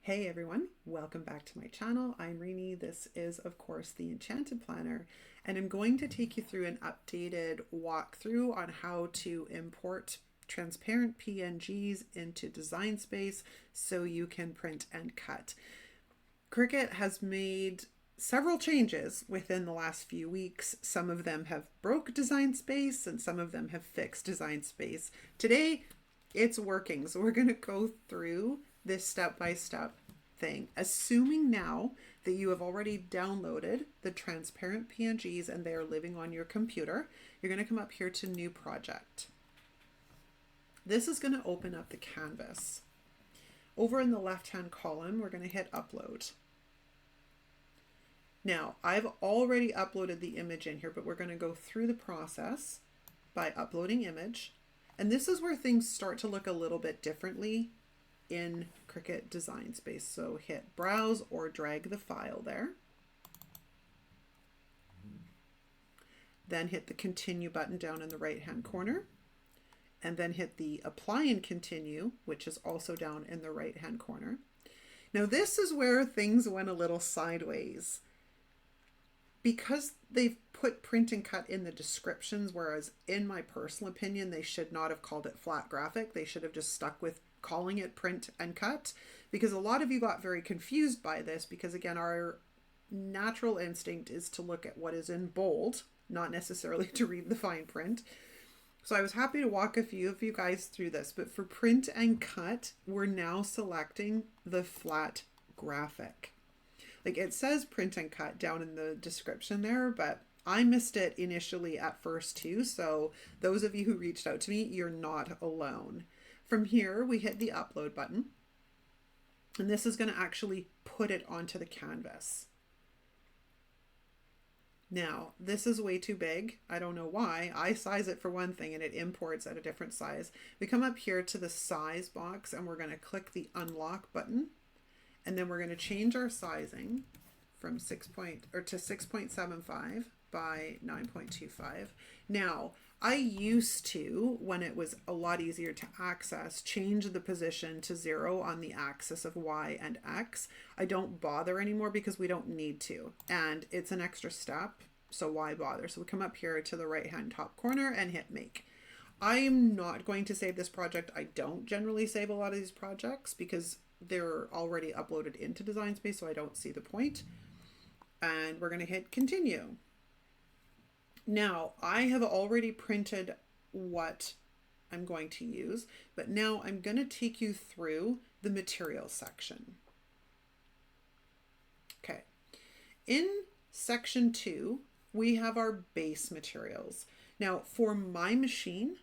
Hey everyone, welcome back to my channel. I'm Rini. This is, of course, the Enchanted Planner, and I'm going to take you through an updated walkthrough on how to import transparent PNGs into Design Space so you can print and cut. Cricut has made several changes within the last few weeks. Some of them have broke Design Space and some of them have fixed Design Space. Today, it's working, so we're going to go through this step-by-step thing, assuming now that you have already downloaded the transparent PNGs and they are living on your computer. You're going to come up here to New Project. This is going to open up the canvas. Over in the left-hand column, we're going to hit Upload. Now, I've already uploaded the image in here, but we're going to go through the process by uploading image. And this is where things start to look a little bit differently in Cricut Design Space. So hit Browse or drag the file there. Then hit the Continue button down in the right-hand corner. And then hit the Apply and Continue, which is also down in the right-hand corner. Now this is where things went a little sideways. Because they've put print and cut in the descriptions, whereas in my personal opinion, they should not have called it flat graphic. They should have just stuck with calling it print and cut, because a lot of you got very confused by this, because again, our natural instinct is to look at what is in bold, not necessarily to read the fine print. So I was happy to walk a few of you guys through this, but for print and cut, we're now selecting the flat graphic. Like it says print and cut down in the description there, but I missed it initially at first too. So those of you who reached out to me, you're not alone. From here, we hit the upload button, and this is going to actually put it onto the canvas. Now, this is way too big. I don't know why. I size it for one thing and it imports at a different size. We come up here to the size box and we're going to click the unlock button. And then we're going to change our sizing from to 6.75 by 9.25. Now, I used to, when it was a lot easier to access, change the position to 0 on the axis of Y and X. I don't bother anymore because we don't need to. And it's an extra step, so why bother? So we come up here to the right-hand top corner and hit Make. I'm not going to save this project. I don't generally save a lot of these projects because they're already uploaded into Design Space, so I don't see the point. And we're going to hit Continue. Now, I have already printed what I'm going to use, but now I'm going to take you through the materials section. Okay. In section 2, we have our base materials. Now, for my machine,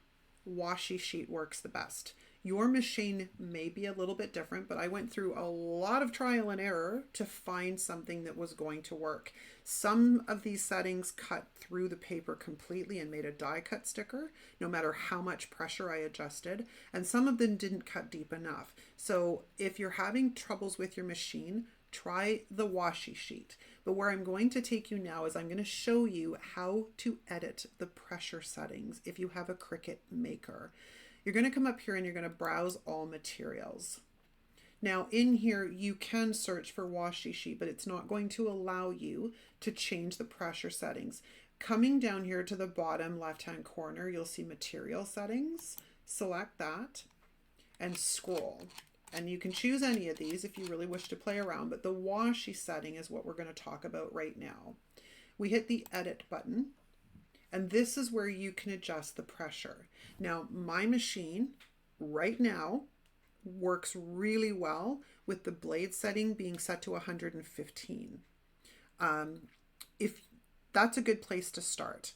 washi sheet works the best. Your machine may be a little bit different, but I went through a lot of trial and error to find something that was going to work. Some of these settings cut through the paper completely and made a die cut sticker, no matter how much pressure I adjusted, and some of them didn't cut deep enough. So if you're having troubles with your machine, try the washi sheet. But where I'm going to take you now is I'm going to show you how to edit the pressure settings if you have a Cricut Maker. You're going to come up here and you're going to browse all materials. Now in here you can search for washi sheet, but it's not going to allow you to change the pressure settings. Coming down here to the bottom left hand corner, you'll see material settings. Select that and scroll. And you can choose any of these if you really wish to play around, but the washi setting is what we're going to talk about right now. We hit the edit button. And this is where you can adjust the pressure. Now, my machine right now works really well with the blade setting being set to 115. If that's a good place to start.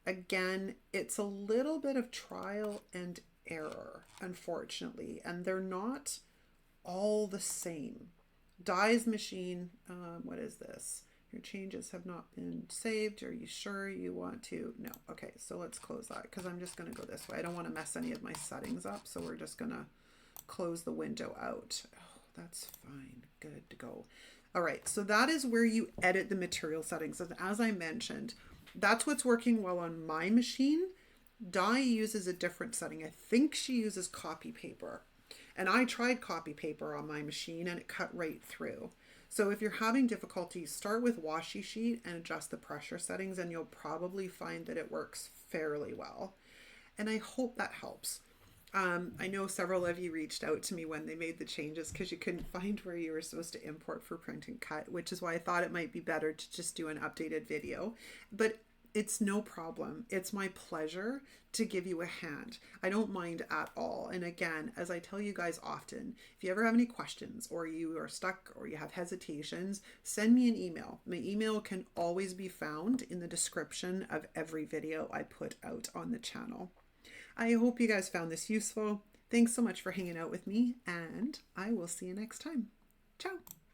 Again, it's a little bit of trial and error, unfortunately, and they're not all the same. Die's machine, what is this? Your changes have not been saved. Are you sure you want to? No. Okay, so let's close that because I'm just going to go this way. I don't want to mess any of my settings up, so we're just going to close the window out. Oh, that's fine. Good to go. All right, so that is where you edit the material settings. And as I mentioned, that's what's working well on my machine. Di uses a different setting. I think she uses copy paper. And I tried copy paper on my machine and it cut right through. So if you're having difficulty, start with washi sheet and adjust the pressure settings, and you'll probably find that it works fairly well. And I hope that helps. I know several of you reached out to me when they made the changes because you couldn't find where you were supposed to import for print and cut, which is why I thought it might be better to just do an updated video. But it's no problem. It's my pleasure to give you a hand. I don't mind at all. And again, as I tell you guys often, if you ever have any questions or you are stuck or you have hesitations, send me an email. My email can always be found in the description of every video I put out on the channel. I hope you guys found this useful. Thanks so much for hanging out with me, and I will see you next time. Ciao.